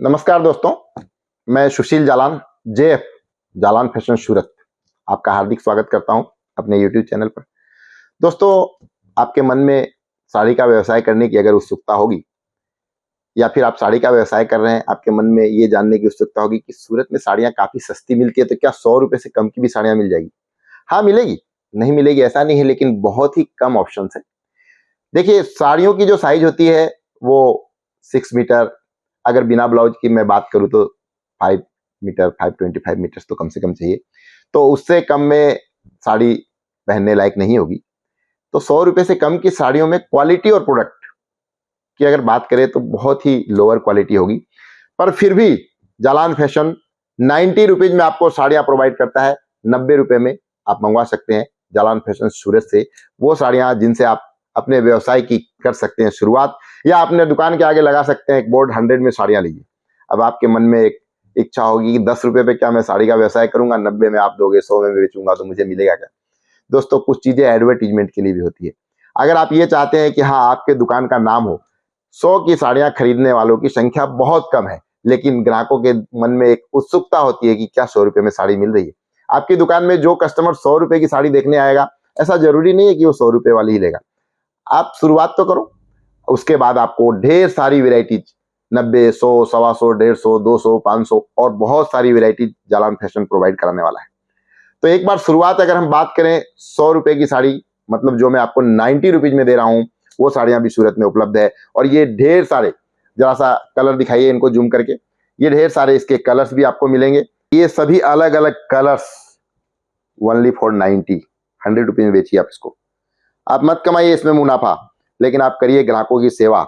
नमस्कार दोस्तों, मैं सुशील जालान जेएफ जालान फैशन सूरत आपका हार्दिक स्वागत करता हूं अपने यूट्यूब चैनल पर। दोस्तों, आपके मन में साड़ी का व्यवसाय करने की अगर उत्सुकता होगी या फिर आप साड़ी का व्यवसाय कर रहे हैं, आपके मन में ये जानने की उत्सुकता होगी कि सूरत में साड़ियां काफ़ी सस्ती मिलती है, तो क्या 100 रुपये से कम की भी साड़ियां मिल जाएगी? हाँ, मिलेगी, नहीं मिलेगी ऐसा नहीं है, लेकिन बहुत ही कम ऑप्शंस है। देखिए, साड़ियों की जो साइज होती है वो 6 मीटर, अगर बिना ब्लाउज की मैं बात करूं तो 5 मीटर, 525 मीटर्स तो कम से कम चाहिए। तो उससे कम में साड़ी पहनने लायक नहीं होगी। तो 100 रुपये से कम की साड़ियों में क्वालिटी और प्रोडक्ट की अगर बात करें तो बहुत ही लोअर क्वालिटी होगी, पर फिर भी जालान फैशन 90 रुपीज में आपको साड़ियां प्रोवाइड करता है। 90 रुपये में आप मंगवा सकते हैं जालान फैशन सूरत से वो साड़ियां जिनसे आप अपने व्यवसाय की कर सकते हैं शुरुआत, या अपने दुकान के आगे लगा सकते हैं एक बोर्ड, 100 में साड़ियां लीजिए। अब आपके मन में एक इच्छा होगी कि 10 रुपये पे क्या मैं साड़ी का व्यवसाय करूंगा, 90 में आप दोगे, 100 में बेचूंगा तो मुझे मिलेगा क्या? दोस्तों, कुछ चीजें एडवर्टीजमेंट के लिए भी होती है। अगर आप ये चाहते हैं कि हाँ, आपके दुकान का नाम हो, 100 की साड़ियां खरीदने वालों की संख्या बहुत कम है, लेकिन ग्राहकों के मन में एक उत्सुकता होती है कि क्या 100 रुपये में साड़ी मिल रही है। आपकी दुकान में जो कस्टमर 100 रुपये की साड़ी देखने आएगा, ऐसा जरूरी नहीं है कि वो 100 रुपये वाली ही लेगा। आप शुरुआत तो करो, उसके बाद आपको ढेर सारी वेराइटीज 90, 100, 125, 150, 200, 500 और बहुत सारी वेराइटीज जालान फैशन प्रोवाइड कराने वाला है। तो एक बार शुरुआत अगर हम बात करें 100 रुपए की साड़ी, मतलब जो मैं आपको 90 रुपीज में दे रहा हूं, वो साड़ियां भी सूरत में उपलब्ध है। और ये ढेर सारे, जरा सा कलर दिखाइए इनको जूम करके, ये ढेर सारे इसके कलर्स भी आपको मिलेंगे। ये सभी अलग अलग कलर्स ओनली फॉर 90, 100 रुपीज में बेचिए आप इसको। आप मत कमाइए इसमें मुनाफा, लेकिन आप करिए ग्राहकों की सेवा।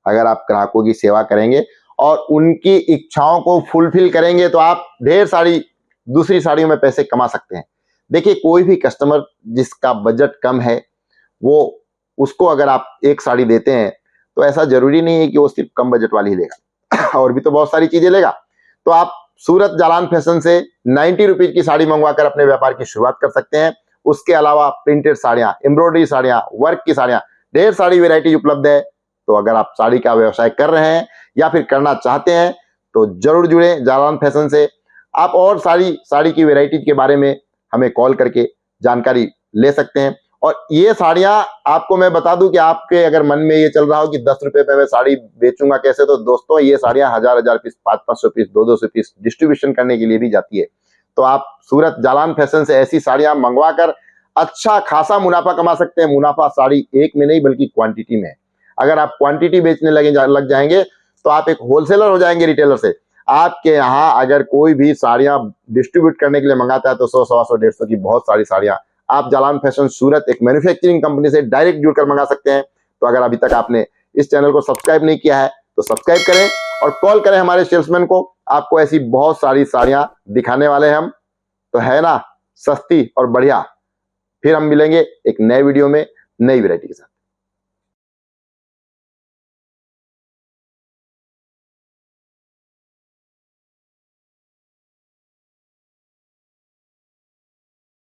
अगर आप ग्राहकों की सेवा करेंगे और उनकी इच्छाओं को फुलफिल करेंगे तो आप ढेर सारी दूसरी साड़ियों में पैसे कमा सकते हैं। देखिए, कोई भी कस्टमर जिसका बजट कम है, वो उसको अगर आप एक साड़ी देते हैं तो ऐसा जरूरी नहीं है कि वो सिर्फ कम बजट वाली ही लेगा और भी तो बहुत सारी चीजें लेगा। तो आप सूरत जालान फैशन से 90 रुपीज की साड़ी मंगवाकर अपने व्यापार की शुरुआत कर सकते हैं। उसके अलावा प्रिंटेड साड़ियां, एम्ब्रॉयडरी साड़ियां, वर्क की साड़ियां, ढेर सारी वेराइटीज उपलब्ध है। तो अगर आप साड़ी का व्यवसाय कर रहे हैं या फिर करना चाहते हैं तो जरूर जुड़े जालान फैशन से। आप और साड़ी की वेराइटीज के बारे में हमें कॉल करके जानकारी ले सकते हैं। और ये साड़ियां आपको मैं बता दूं कि आपके अगर मन में ये चल रहा हो कि 10 रुपए पे मैं साड़ी बेचूंगा कैसे, तो दोस्तों ये साड़ियां 1000 पीस, 500 पीस, 200 पीस डिस्ट्रीब्यूशन करने के लिए भी जाती है। तो आप सूरत जालान फैशन से ऐसी साड़ियां मंगवा कर अच्छा खासा मुनाफा कमा सकते हैं। मुनाफा साड़ी एक में नहीं बल्कि क्वांटिटी में। अगर आप क्वांटिटी बेचने लग जाएंगे तो आप एक होलसेलर हो जाएंगे रिटेलर से। आपके यहाँ अगर कोई भी साड़ियां डिस्ट्रीब्यूट करने के लिए मंगाता है तो 100, 125, 150 की बहुत सारी साड़ियां आप जालान फैशन सूरत एक मैन्युफैक्चरिंग कंपनी से डायरेक्ट जुड़कर मंगा सकते हैं। तो अगर अभी तक आपने इस चैनल को सब्सक्राइब नहीं किया है तो सब्सक्राइब करें और कॉल करें हमारे सेल्समैन को। आपको ऐसी बहुत सारी साड़ियां दिखाने वाले हैं हम। तो है ना, सस्ती और बढ़िया। फिर हम मिलेंगे एक नए वीडियो में नई वैरायटी के साथ।